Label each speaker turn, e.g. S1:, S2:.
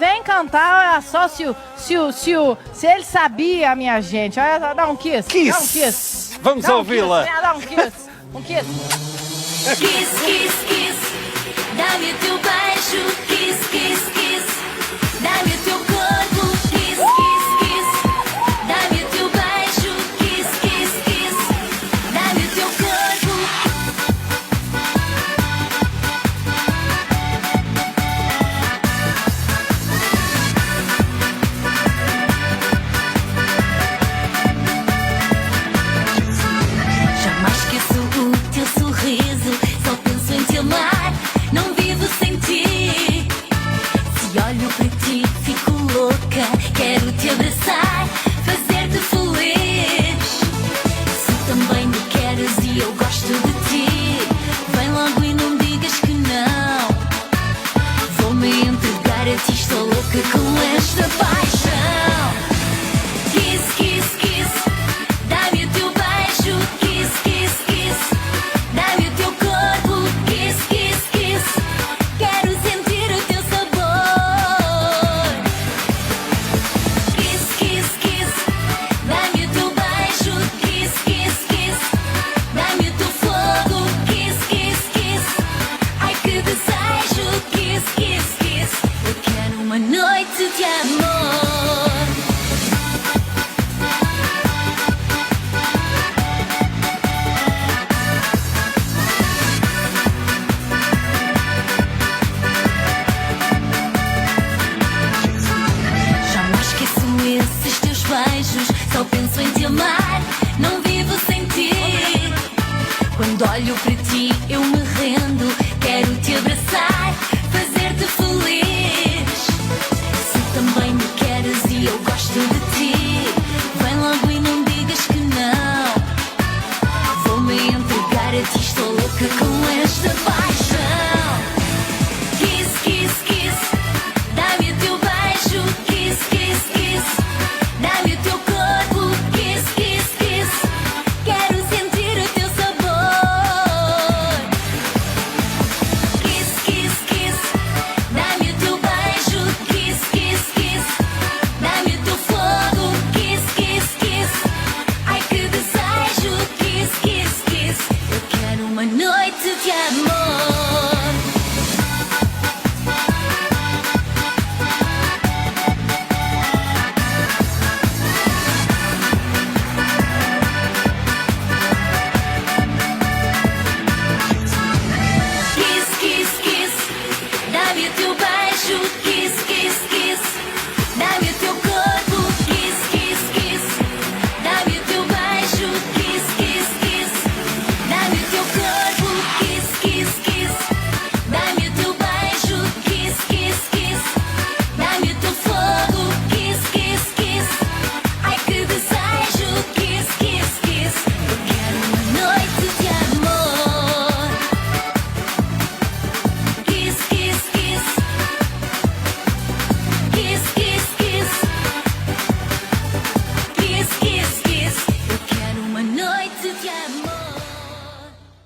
S1: vem cantar, olha só se ele sabia, minha gente. Olha, dá um kiss.
S2: Kiss.
S1: Dá um kiss.
S2: Vamos ouvi-la.
S1: Dá um kiss. Um kiss.
S3: Kiss, kiss, kiss, dá-me o teu beijo. Kiss, kiss, kiss, dá-me o teu corpo. Kiss, kiss, kiss, dá-me o teu beijo. Kiss, kiss, kiss, dá-me o teu corpo. Jamais esqueço o teu sorriso, só penso em te amar, não vivo sem ti. Se olho para ti, fico louca, quero te abraçar, fazer-te feliz. Se também me queres e eu gosto de ti, vem logo e não digas que não. Vou-me entregar a ti, estou louca com esta paixão. Kiss, kiss, kiss, dá-me o teu beijo. Kiss, kiss, kiss, dá-me o teu corpo. Kiss, kiss, kiss, quero sentir o teu sabor. Kiss, kiss, kiss, dá-me o teu beijo. Kiss, kiss, kiss, dá-me o teu fogo. Kiss, kiss, kiss, ai que desejo. Kiss, kiss, kiss, eu quero uma noite de amor.